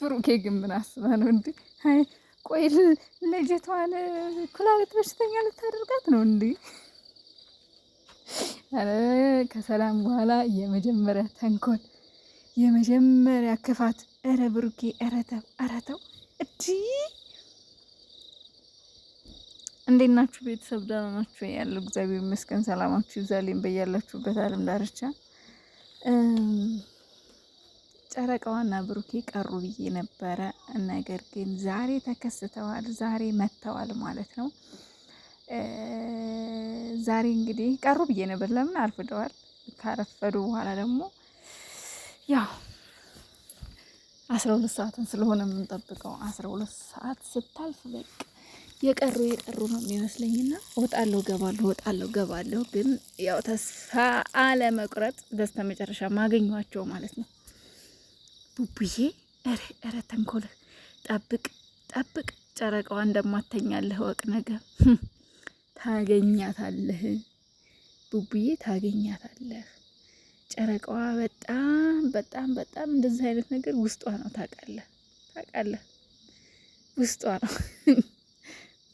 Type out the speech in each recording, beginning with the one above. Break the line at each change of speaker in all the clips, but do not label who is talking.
ብሩኬ ግን ምን አስበህ ነው እንዴ? አይ ቆይ ልጅቷን ኩላሊት በሽተኛ ልታደርጋት ነው እንዴ? አረ ከሰላም በኋላ የመጀመሪያ ተንኮል፣ የመጀመሪያ ክፋት። እረ ብሩኬ ኧረ ተው እዲ። እንዴት ናችሁ ቤተሰብ? ደህና ናችሁ? ያለው እግዚአብሔር ይመስገን። ሰላማችሁ ይብዛልኝ በያላችሁበት ዓለም ዳርቻ። ጨረቃዋና ብሩኬ ቀሩ ብዬ ነበረ። ነገር ግን ዛሬ ተከስተዋል፣ ዛሬ መጥተዋል ማለት ነው። ዛሬ እንግዲህ ቀሩ ብዬ ነበር። ለምን አርፍደዋል። ካረፈዱ በኋላ ደግሞ ያው 12 ሰዓትን ስለሆነ የምንጠብቀው 12 ሰዓት ስታልፍ በቃ የቀሩ ነው የሚመስለኝና እወጣለሁ ገባለሁ። ግን ያው ተስፋ አለመቁረጥ በስተ መጨረሻ ማገኟቸው ማለት ነው። ቡቡዬ ኧረ ተንኮል ጠብቅ፣ ጨረቃዋ እንደማተኛለህ ወቅ ነገር ታገኛታለህ ቡቡዬ፣ ታገኛታለህ። ጨረቃዋ በጣም እንደዚህ አይነት ነገር ውስጧ ነው። ታውቃለህ ውስጧ ነው።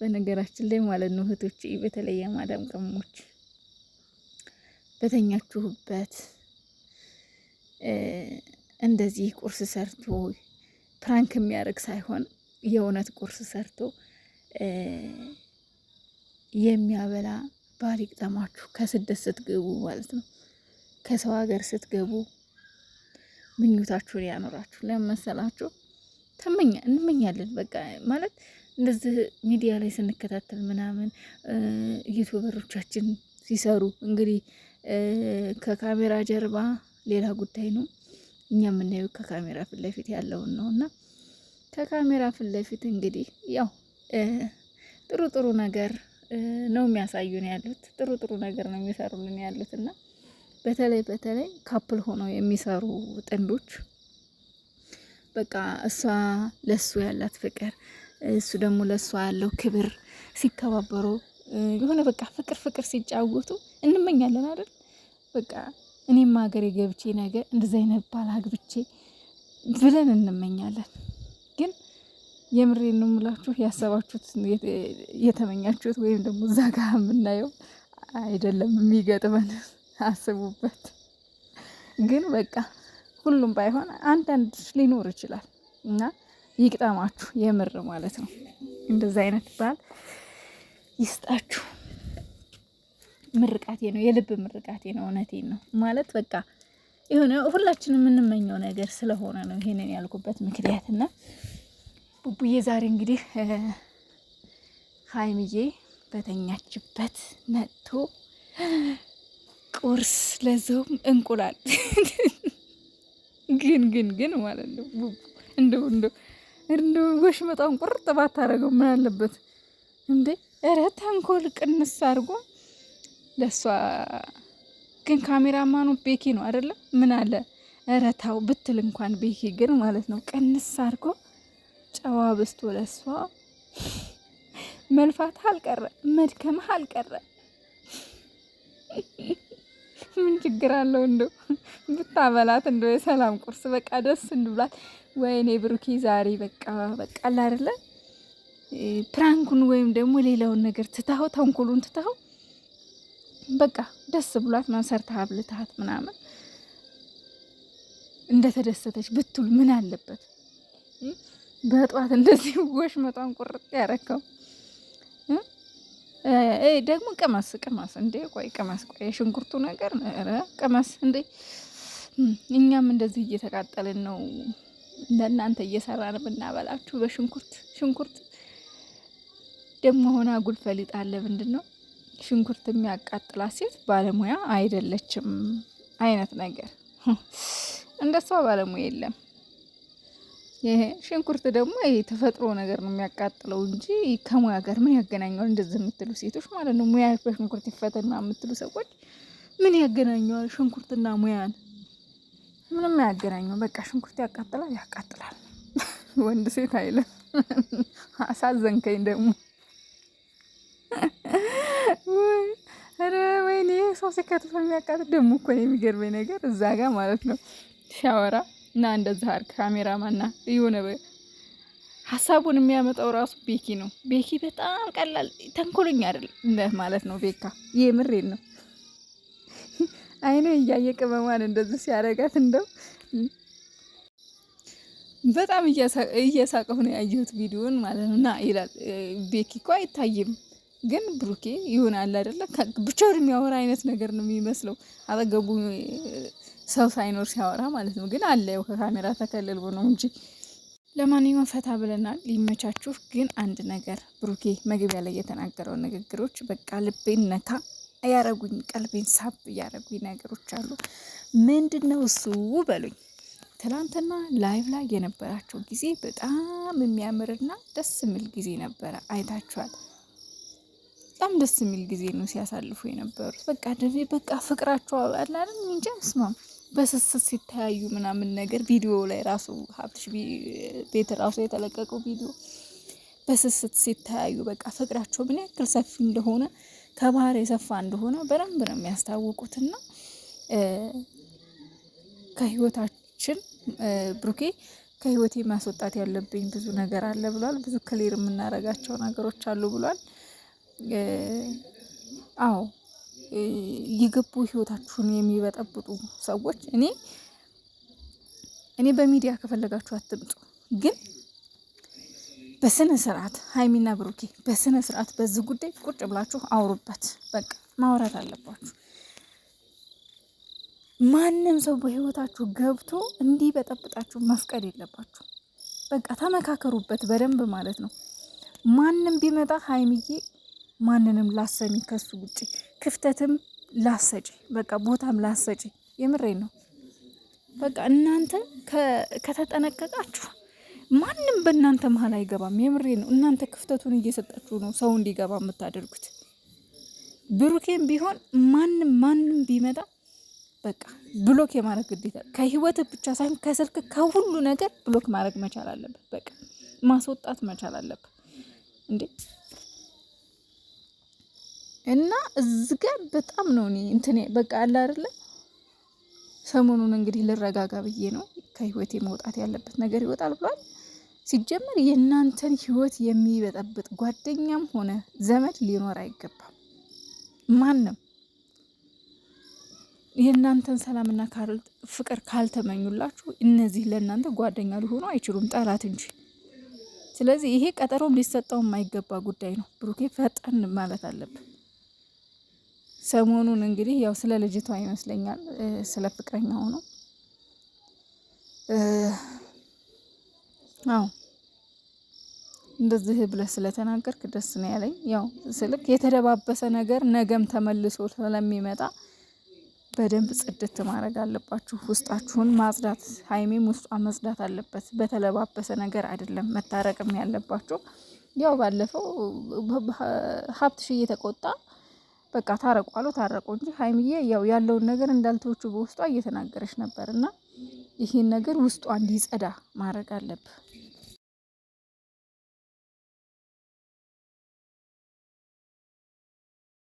በነገራችን ላይ ማለት ነው እህቶቼ፣ በተለይ የማዳም ቅመሞች በተኛችሁበት እንደዚህ ቁርስ ሰርቶ ፕራንክ የሚያደርግ ሳይሆን የእውነት ቁርስ ሰርቶ የሚያበላ ባል ይግጠማችሁ። ከስደት ስትገቡ ማለት ነው፣ ከሰው ሀገር ስትገቡ ምኞታችሁን ያኖራችሁ። ለመሰላችሁ እንመኛለን። በቃ ማለት እንደዚህ ሚዲያ ላይ ስንከታተል ምናምን ዩቱበሮቻችን ሲሰሩ እንግዲህ ከካሜራ ጀርባ ሌላ ጉዳይ ነው። እኛ የምናየው ከካሜራ ፊት ለፊት ያለውን ነው። እና ከካሜራ ፊት ለፊት እንግዲህ ያው ጥሩ ነገር ነው የሚያሳዩን ያሉት፣ ጥሩ ነገር ነው የሚሰሩልን ያሉት። እና በተለይ ካፕል ሆነው የሚሰሩ ጥንዶች በቃ እሷ ለሱ ያላት ፍቅር፣ እሱ ደግሞ ለሷ ያለው ክብር ሲከባበሩ የሆነ በቃ ፍቅር ሲጫወቱ እንመኛለን አይደል? በቃ እኔም ሀገሬ ገብቼ ነገር እንደዚህ አይነት ባል አግብቼ ብለን እንመኛለን። ግን የምሬን ነው የምላችሁ፣ ያሰባችሁት የተመኛችሁት ወይም ደግሞ እዛ ጋር የምናየው አይደለም የሚገጥመን። አስቡበት። ግን በቃ ሁሉም ባይሆን አንዳንድ ሊኖር ይችላል እና ይቅጠማችሁ፣ የምር ማለት ነው። እንደዛ አይነት ባል ይስጣችሁ። ምርቃቴ ነው፣ የልብ ምርቃቴ ነው። እውነቴን ነው ማለት በቃ የሆነ ሁላችንም የምንመኘው ነገር ስለሆነ ነው ይሄንን ያልኩበት ምክንያት። እና ቡቡዬ ዛሬ እንግዲህ ሀይምዬ በተኛችበት መጥቶ ቁርስ ለዘውም እንቁላል ግን ማለት ነው ቡቡ እንደው ወሽመጣን ቁርጥ ባታረገው ምን አለበት እንዴ? ኧረ ተንኮል ቅንስ አድርጎ ለሷ ግን ካሜራማኑ ቤኪ ነው አይደለ? ምን አለ ኧረ ታው ብትል እንኳን ቤኪ ግን ማለት ነው ቅንስ አድርጎ ጨዋ በስቶ ለሷ መልፋት አልቀረ መድከም አልቀረ። ምን ችግር አለው እንደው ብታበላት እንደው የሰላም ቁርስ በቃ ደስ እንብላት። ወይኔ ብሩኪ ዛሬ በቃ አለ አይደለ ፕራንኩን ወይም ደግሞ ሌላውን ነገር ትታው ተንኩሉን ትታው በቃ ደስ ብሏት ማሰርታ አብልታት ምናምን እንደተደሰተች ብትሉ ምን አለበት? በጧት እንደዚህ ወሽመጧን ቁርጥ ያረከው ደግሞ ቅመስ እንዴ! ቆይ የሽንኩርቱ ነገር ኧረ ቅመስ እንዴ! እኛም እንደዚህ እየተቃጠልን ነው ለእናንተ እየሰራን ብናበላችሁ በሽንኩርት ደግሞ ሆነ አጉል ፈሊጥ አለ። ምንድን ነው ሽንኩርት የሚያቃጥላት ሴት ባለሙያ አይደለችም አይነት ነገር። እንደሷ ባለሙያ የለም። ይሄ ሽንኩርት ደግሞ ይሄ ተፈጥሮ ነገር ነው የሚያቃጥለው እንጂ ከሙያ ጋር ምን ያገናኘዋል? እንደዚህ የምትሉ ሴቶች ማለት ነው፣ ሙያ በሽንኩርት ይፈተና የምትሉ ሰዎች ምን ያገናኘዋል? ሽንኩርትና ሙያን ምንም ያገናኘው። በቃ ሽንኩርት ያቃጥላል። ወንድ ሴት አይልም። አሳዘንከኝ ደግሞ። ኧረ ወይኔ ሰው ሲከትፍ የሚያቃጥል ደግሞ እኮ ነው የሚገርመኝ ነገር እዛ ጋር ማለት ነው ሻወራ እና እንደዛ አርግ ካሜራማና የሆነ ሀሳቡን የሚያመጣው ራሱ ቤኪ ነው። ቤኪ በጣም ቀላል ተንኮለኛ አይደለም ማለት ነው። ቤካ የምሬን ነው። አይኑ እያየ ቅመሟን እንደዚህ ሲያረጋት እንደው በጣም እየሳቀሁ ነው ያየሁት ቪዲዮን ማለት ነው። እና ይላል ቤኪ እኮ አይታይም ግን ብሩኬ ይሆናል አይደለ? ብቻውን የሚያወራ አይነት ነገር ነው የሚመስለው አጠገቡ ሰው ሳይኖር ሲያወራ ማለት ነው። ግን አለ ያው ከካሜራ ተከልሎ ነው እንጂ። ለማንኛውም ፈታ ብለናል። ሊመቻችሁ። ግን አንድ ነገር ብሩኬ መግቢያ ላይ የተናገረው ንግግሮች በቃ ልቤን ነካ ያረጉኝ፣ ቀልቤን ሳብ ያረጉኝ ነገሮች አሉ። ምንድነው እሱ በሉኝ። ትላንትና ላይቭ ላይ የነበራቸው ጊዜ በጣም የሚያምርና ደስ የሚል ጊዜ ነበረ። አይታችኋል። በጣም ደስ የሚል ጊዜ ነው ሲያሳልፉ የነበሩት። በቃ ፍቅራቸው አላለም እንጂ ስማም በስስት ሲተያዩ ምናምን ነገር ቪዲዮ ላይ ራሱ ሀብትሽ ቤት ራሱ የተለቀቀው ቪዲዮ በስስት ሲተያዩ በቃ ፍቅራቸው ምን ያክል ሰፊ እንደሆነ ከባህር የሰፋ እንደሆነ በደንብ ነው የሚያስታውቁትና ከህይወታችን ብሩኬ ከህይወቴ ማስወጣት ያለብኝ ብዙ ነገር አለ ብሏል። ብዙ ክሊር የምናረጋቸው ነገሮች አሉ ብሏል። አዎ የገቡ ህይወታችሁን የሚበጠብጡ ሰዎች እኔ በሚዲያ ከፈለጋችሁ አትምጡ፣ ግን በስነ ስርዓት ሀይሚና ብሩኬ በስነ ስርዓት በዚህ ጉዳይ ቁጭ ብላችሁ አውሩበት። በቃ ማውራት አለባችሁ። ማንም ሰው በህይወታችሁ ገብቶ እንዲበጠብጣችሁ መፍቀድ የለባችሁ። በቃ ተመካከሩበት በደንብ ማለት ነው። ማንም ቢመጣ ሀይሚዬ ማንንም ላሰሚ ከሱ ውጭ ክፍተትም ላሰጪ በቃ ቦታም ላሰጪ። የምሬን ነው። በቃ እናንተ ከተጠነቀቃችሁ ማንም በእናንተ መሀል አይገባም። የምሬን ነው። እናንተ ክፍተቱን እየሰጣችሁ ነው ሰው እንዲገባ የምታደርጉት። ብሩኬም ቢሆን ማንም ቢመጣ በቃ ብሎክ የማድረግ ግዴታ ከህይወት ብቻ ሳይሆን ከስልክ ከሁሉ ነገር ብሎክ ማድረግ መቻል አለበት። በቃ ማስወጣት መቻል አለበት እንዴ። እና እዚህ ጋር በጣም ነው እኔ በቃ አለ አይደለ። ሰሞኑን እንግዲህ ልረጋጋ ብዬ ነው ከህይወቴ መውጣት ያለበት ነገር ይወጣል ብሏል። ሲጀመር የእናንተን ህይወት የሚበጠብጥ ጓደኛም ሆነ ዘመድ ሊኖር አይገባም። ማንም የእናንተን ሰላምና ፍቅር ካልተመኙላችሁ እነዚህ ለእናንተ ጓደኛ ሊሆኑ አይችሉም፣ ጠላት እንጂ። ስለዚህ ይሄ ቀጠሮም ሊሰጠው የማይገባ ጉዳይ ነው። ብሩኬ ፈጠን ማለት አለብን። ሰሞኑን እንግዲህ ያው ስለ ልጅቷ ይመስለኛል ስለ ፍቅረኛ ሆኖ አዎ እንደዚህ ብለህ ስለተናገርክ ደስ ነው ያለኝ። ያው ስልክ የተደባበሰ ነገር ነገም ተመልሶ ስለሚመጣ በደንብ ጽድት ማድረግ አለባችሁ። ውስጣችሁን ማጽዳት፣ ሀይሜም ውስጧ መጽዳት አለበት። በተለባበሰ ነገር አይደለም መታረቅም ያለባችሁ። ያው ባለፈው ሀብትሽ እየተቆጣ በቃ ታረቁ አሉ ታረቁ እንጂ ሀይሚዬ ያው ያለውን ነገር እንዳልተወቹ በውስጧ እየተናገረች ነበር። እና ይሄን ነገር ውስጧ እንዲጸዳ ማድረግ አለብህ።